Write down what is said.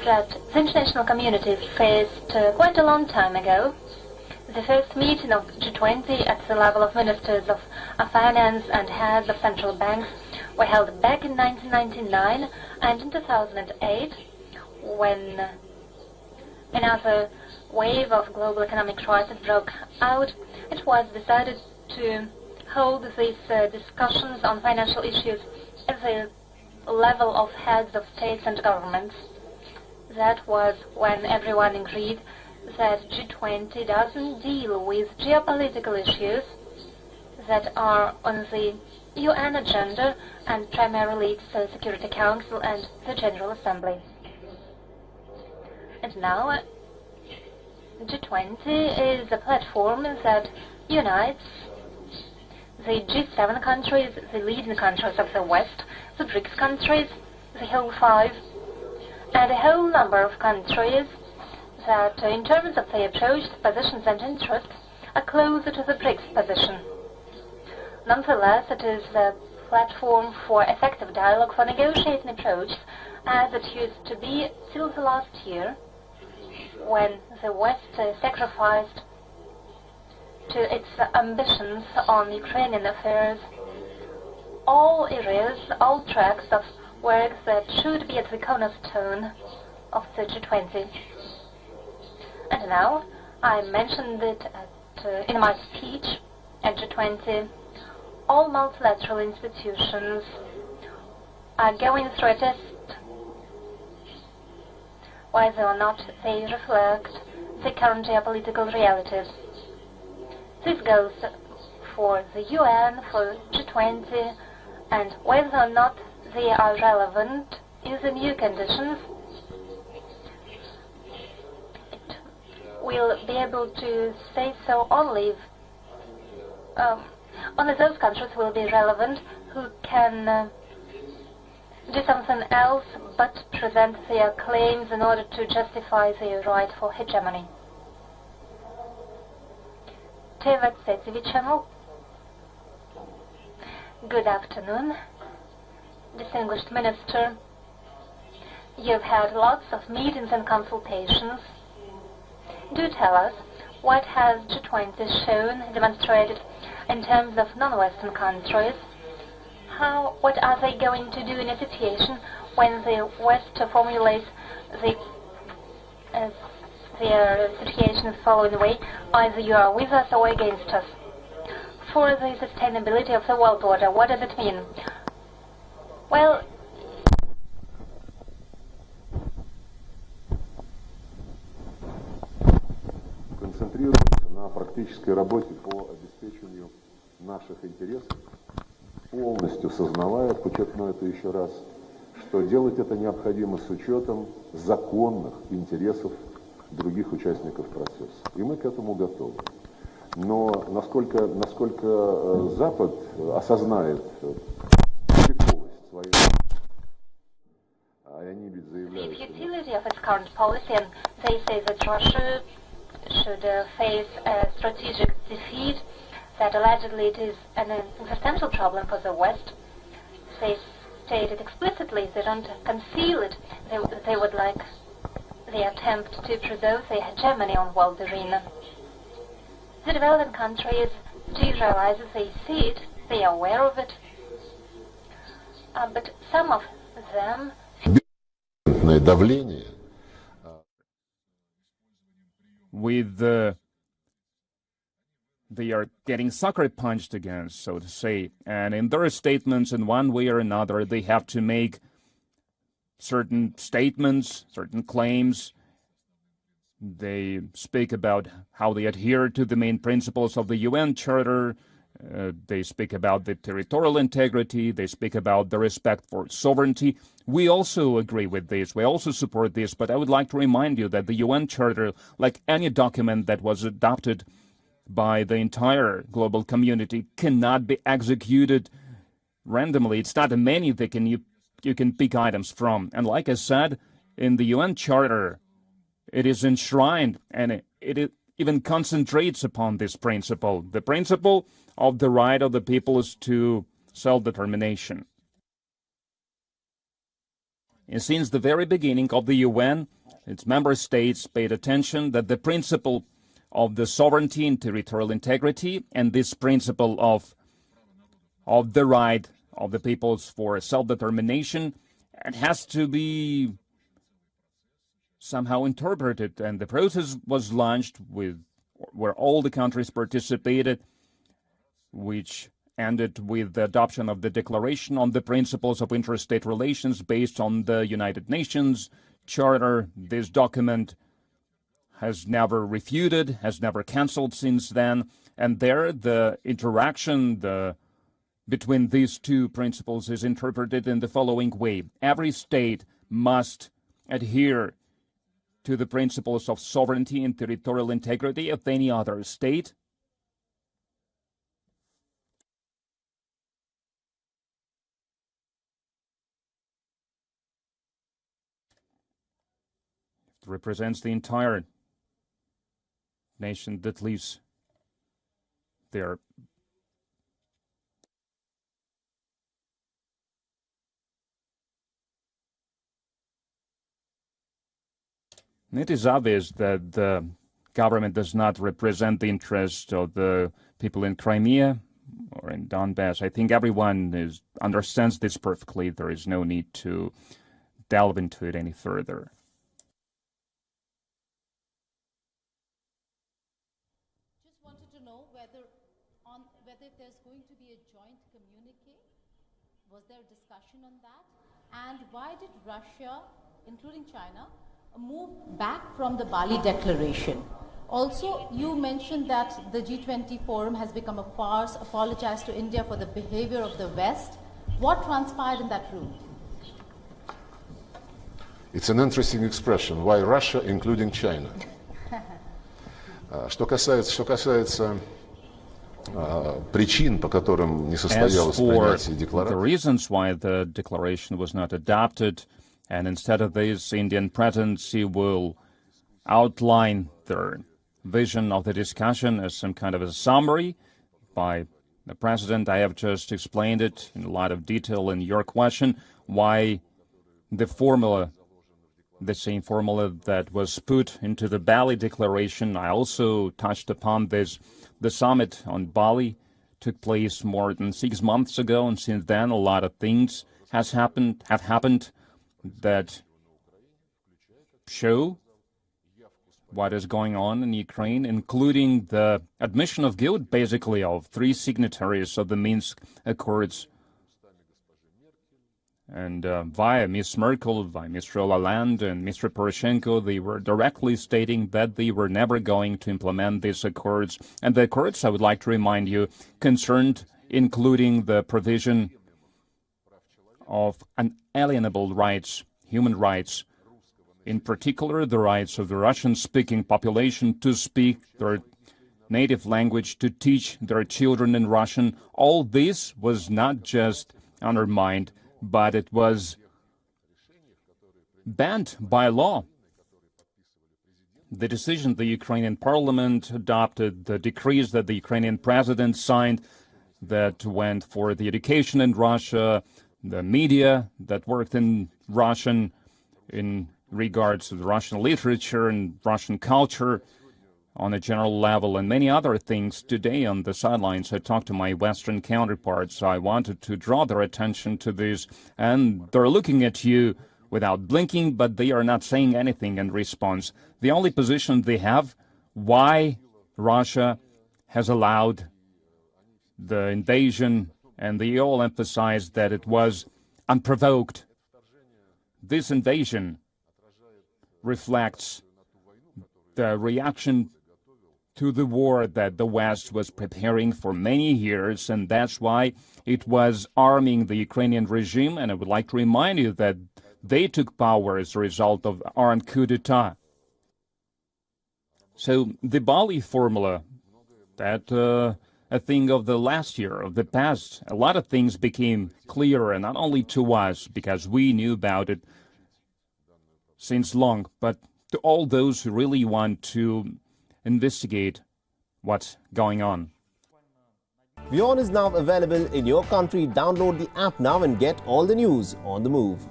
that the international community faced quite a long time ago. The first meeting of G20 at the level of ministers of finance and heads of central banks were held back in 1999, and in 2008, when another wave of global economic crisis broke out, it was decided to hold these discussions on financial issues at the level of heads of states and governments. That was when everyone agreed that G20 doesn't deal with geopolitical issues that are on the UN agenda and primarily its Security Council and the General Assembly. And now G20 is a platform that unites the G7 countries, the leading countries of the West, the BRICS countries, the whole five, and a whole number of countries that, in terms of their approach, positions and interests, are closer to the BRICS position. Nonetheless, it is a platform for effective dialogue, for negotiating approach, as it used to be till the last year, when the West sacrificed to its ambitions on Ukrainian affairs all areas, all tracks of work that should be at the cornerstone of the G20. And now, I mentioned it in my speech at G20, all multilateral institutions are going through a test whether or not they reflect the current geopolitical realities. This goes for the UN, for G20, and whether or not they are relevant in the new conditions. It will be able to say so only those countries will be relevant who can do something else but present their claims in order to justify their right for hegemony. TV channel. Good afternoon, distinguished Minister. You've had lots of meetings and consultations. Do tell us, what has G20 shown, demonstrated in terms of non-Western countries? What are they going to do in a situation when the West formulates their situation the following way: either you are with us or against us? For the sustainability of the world order, what does it mean? Well, концентрируется на практической работе по обеспечению наших интересов, полностью сознавая, подчеркну это еще раз, что делать это необходимо с учетом законных интересов других участников процесса. И мы к этому готовы. Но насколько Запад осознает рисковость своей, а они ведь заявляют... The futility of its current policy, and they say that Russia should face a strategic defeat, that allegedly it is an existential problem for the West. They state it explicitly, they don't conceal it. They would like the attempt to preserve their hegemony on world arena. The developing countries do realize that they see it, they are aware of it, but some of them... They are getting sucker punched against, so to say, and in their statements, in one way or another, they have to make certain statements, certain claims. They speak about how they adhere to the main principles of the UN Charter. They speak about the territorial integrity. They speak about the respect for sovereignty. We also agree with this. We also support this. But I would like to remind you that the UN Charter, like any document that was adopted by the entire global community, cannot be executed randomly. It's not a menu that you can pick items from. And like I said, in the UN Charter, it is enshrined, and it even concentrates upon this principle, the principle of the right of the peoples to self-determination. And since the very beginning of the UN, its member states paid attention that the principle of the sovereignty and territorial integrity and this principle of the right of the peoples for self-determination, it has to be somehow interpreted, and the process was launched where all the countries participated, which ended with the adoption of the Declaration on the Principles of Interstate Relations based on the United Nations Charter. This document has never refuted, has never cancelled since then, and there the interaction between these two principles is interpreted in the following way. Every state must adhere to the principles of sovereignty and territorial integrity of any other state. It represents the entire nation that lives there. It is obvious that the government does not represent the interests of the people in Crimea or in Donbass. I think everyone understands this perfectly. There is no need to delve into it any further. Just wanted to know whether there's going to be a joint communique. Was there a discussion on that? And why did Russia, including China, move back from the Bali Declaration? Also, you mentioned that the G20 forum has become a farce, apologized to India for the behavior of the West. What transpired in that room? It's an interesting expression. Why Russia, including China? Что касается причин, по которым не состоялось принятие декларации. The reasons why the declaration was not adopted, and instead of this, Indian presidency will outline their vision of the discussion as some kind of a summary by the president. I have just explained it in a lot of detail in your question, why the formula, the same formula that was put into the Bali Declaration. I also touched upon this. The summit on Bali took place more than 6 months ago, and since then a lot of things have happened that show what is going on in Ukraine, including the admission of guilt, basically, of 3 signatories of the Minsk Accords. And via Ms. Merkel, via Mr. Hollande and Mr. Poroshenko, they were directly stating that they were never going to implement these accords. And the accords, I would like to remind you, concerned including the provision of unalienable rights, human rights, in particular the rights of the Russian-speaking population to speak their native language, to teach their children in Russian. All this was not just undermined, but it was banned by law. The decision the Ukrainian parliament adopted, the decrees that the Ukrainian president signed that went for the education in Russia, the media that worked in Russian in regards to the Russian literature and Russian culture on a general level, and many other things. Today on the sidelines, I talked to my Western counterparts. I wanted to draw their attention to this, and they're looking at you without blinking, but they are not saying anything in response. The only position they have, why Russia has allowed the invasion, and they all emphasize that it was unprovoked. This invasion reflects the reaction to the war that the West was preparing for many years, and that's why it was arming the Ukrainian regime. And I would like to remind you that they took power as a result of armed coup d'etat. So the Bali formula, that a thing of the last year, of the past, a lot of things became clearer, and not only to us, because we knew about it since long, but to all those who really want to investigate what's going on. WION is now available in your country. Download the app now and get all the news on the move.